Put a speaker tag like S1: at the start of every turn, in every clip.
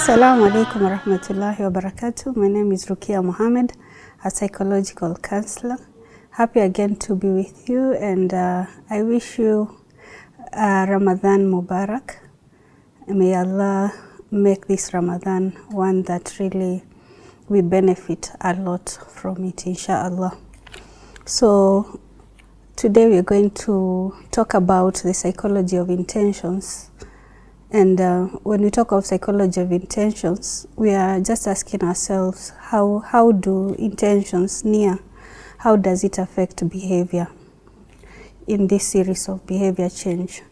S1: Assalamu alaikum wa rahmatullahi wa barakatuh. My name is RUKIA MOHAMED, a psychological counselor. Happy again to be with you, and I wish you Ramadan Mubarak. May Allah make this Ramadan one that really we benefit a lot from it, inshallah. So today we are going to talk about the psychology of intentions. And when we talk of psychology of intentions, we are just asking ourselves, how do intentions how does it affect behavior in this series of behavior change?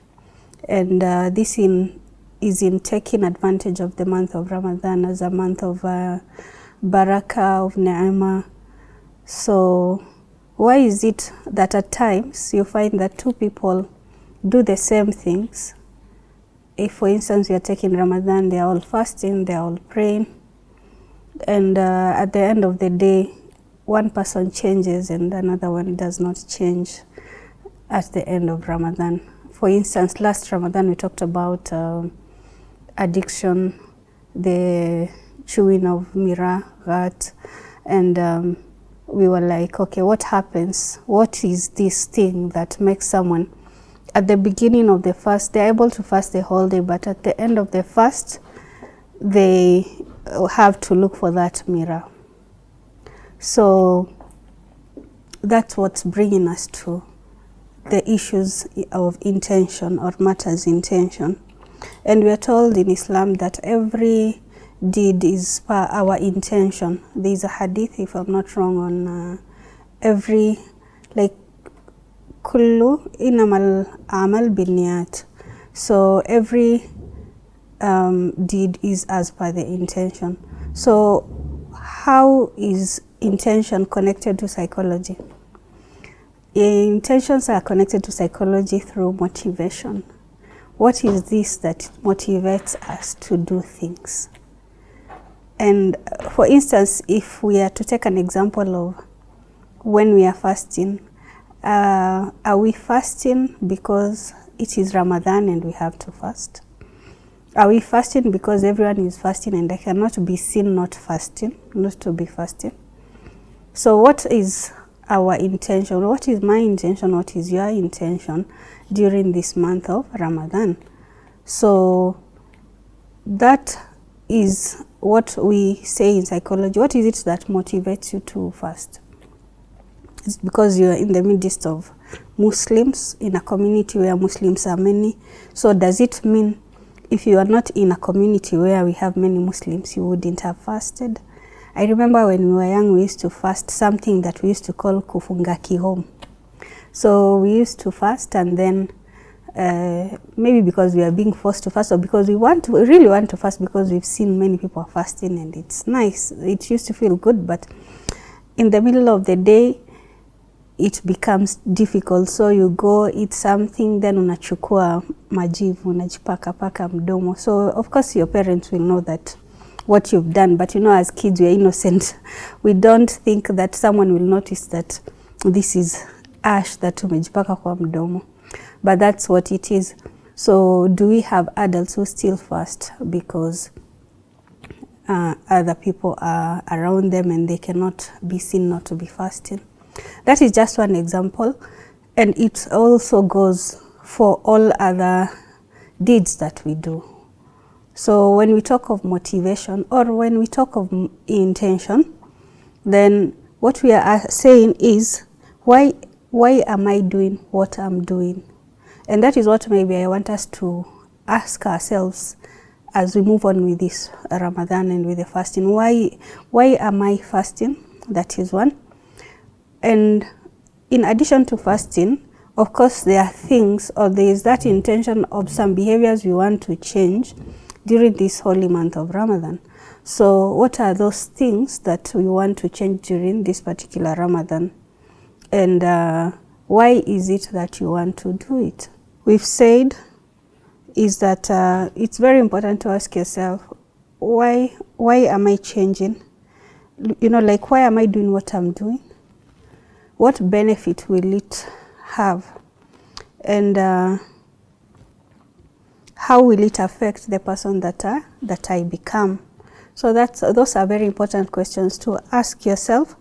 S1: And this is in taking advantage of the month of Ramadan as a month of barakah, of ni'mah. So why is it that at times you find that two people do the same things? If, for instance, we are taking Ramadan, they are all fasting, they are all praying, and at the end of the day, one person changes and another one does not change at the end of Ramadan. For instance, last Ramadan we talked about addiction, the chewing of miraghat, and we were like, okay, what happens? What is this thing that makes someone at the beginning of the fast, they're able to fast the whole day, but at the end of the fast, they have to look for that mirror. So that's what's bringing us to the issues of intention or matters intention. And we are told in Islam that every deed is per our intention. There's a hadith, if I'm not wrong, on every, like, kullu inamal amal binniyat. So every deed is as per the intention. So how is intention connected to psychology? Intentions are connected to psychology through motivation. What is this that motivates us to do things? And for instance, if we are to take an example of when we are fasting, are we fasting because it is Ramadan and we have to fast? Are we fasting because everyone is fasting and I cannot be seen not fasting, not to be fasting? So what is our intention? What is my intention? What is your intention during this month of Ramadan? So that is what we say in psychology. What is it that motivates you to fast? It's because you are in the midst of Muslims, in a community where Muslims are many. So does it mean if you are not in a community where we have many Muslims, you wouldn't have fasted? I remember when we were young, we used to fast something that we used to call kufunga kihom. So we used to fast, and then maybe because we are being forced to fast, or because we really want to fast because we've seen many people are fasting and it's nice. It used to feel good, but in the middle of the day, it becomes difficult. So you go eat something, then unachukua majivu, unajipaka paka mdomo. So of course your parents will know that what you've done, but you know, as kids we are innocent. We don't think that someone will notice that this is ash that umejipaka kwa mdomo. But that's what it is. So do we have adults who still fast because other people are around them and they cannot be seen not to be fasting? That is just one example, and it also goes for all other deeds that we do. So when we talk of motivation, or when we talk of intention, then what we are saying is, why am I doing what I'm doing? And that is what maybe I want us to ask ourselves as we move on with this Ramadan and with the fasting. Why am I fasting? That is one. And in addition to fasting, of course, there are things, or there is that intention of some behaviors we want to change during this holy month of Ramadan. So what are those things that we want to change during this particular Ramadan? And why is it that you want to do it? We've said is that it's very important to ask yourself, why am I changing? You know, like, why am I doing what I'm doing? What benefit will it have? And how will it affect the person that I become? So those are very important questions to ask yourself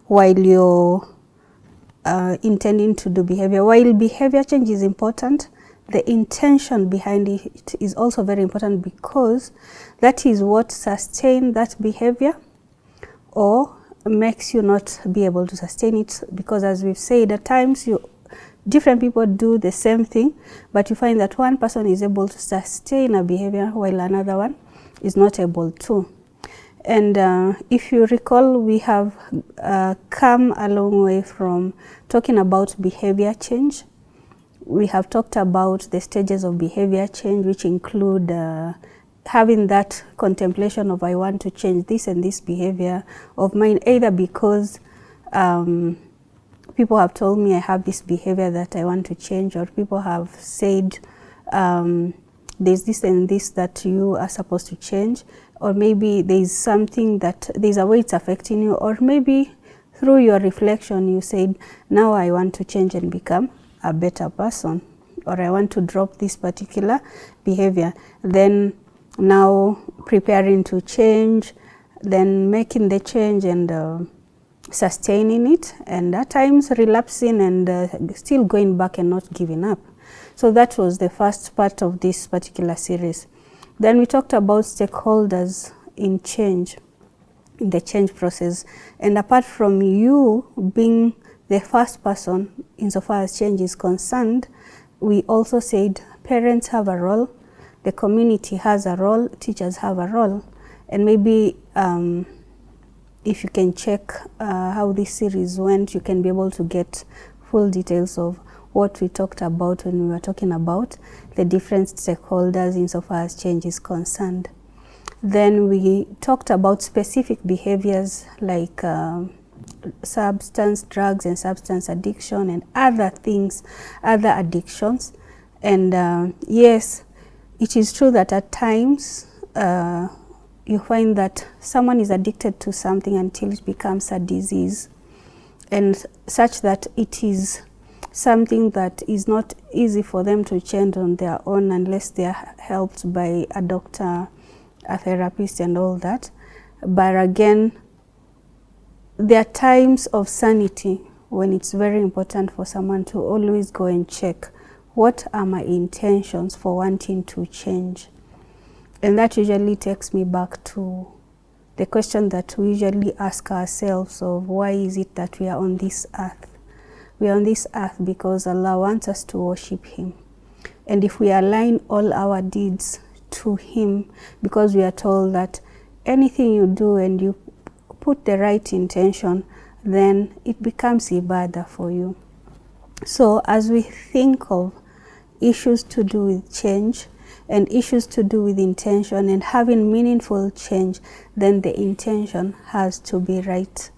S1: while you're intending to do behavior. While behavior change is important, the intention behind it is also very important, because that is what sustains that behavior or makes you not be able to sustain it. Because as we've said, at times different people do the same thing, but you find that one person is able to sustain a behavior while another one is not able to. And if you recall, we have come a long way from talking about behavior change. We have talked about the stages of behavior change, which include having that contemplation of, I want to change this and this behavior of mine, either because people have told me I have this behavior that I want to change, or people have said there's this and this that you are supposed to change, or maybe there's something that there's a way it's affecting you, or maybe through your reflection you said, now I want to change and become a better person, or I want to drop this particular behavior. Then now preparing to change, then making the change and sustaining it, and at times relapsing and still going back and not giving up. So that was the first part of this particular series. Then we talked about stakeholders in change, in the change process. And apart from you being the first person insofar as change is concerned, we also said parents have a role, the community has a role, teachers have a role. And maybe if you can check how this series went, you can be able to get full details of what we talked about when we were talking about the different stakeholders insofar as change is concerned. Then we talked about specific behaviors like substance, drugs and substance addiction and other things, other addictions. And yes, it is true that at times you find that someone is addicted to something until it becomes a disease, and such that it is something that is not easy for them to change on their own unless they are helped by a doctor, a therapist and all that. But again, there are times of sanity when it's very important for someone to always go and check, what are my intentions for wanting to change? And that usually takes me back to the question that we usually ask ourselves of, why is it that we are on this earth? We are on this earth because Allah wants us to worship Him. And if we align all our deeds to Him, because we are told that anything you do and you put the right intention, then it becomes ibadah for you. So as we think of issues to do with change and issues to do with intention and having meaningful change, then the intention has to be right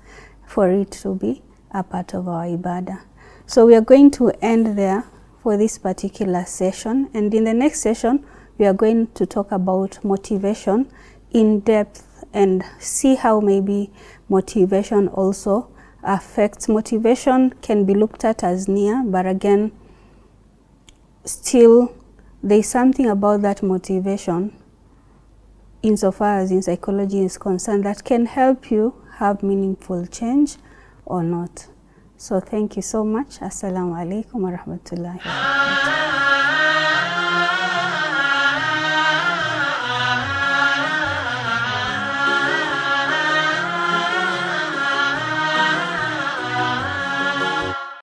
S1: for it to be a part of our ibadah. So we are going to end there for this particular session, and in the next session we are going to talk about motivation in depth and see how maybe motivation also affects. Motivation can be looked at as near, but again, still there is something about that motivation insofar as in psychology is concerned that can help you have meaningful change or not. So thank you so much. Assalamu alaikum wa rahmatullahi wa barakatuh.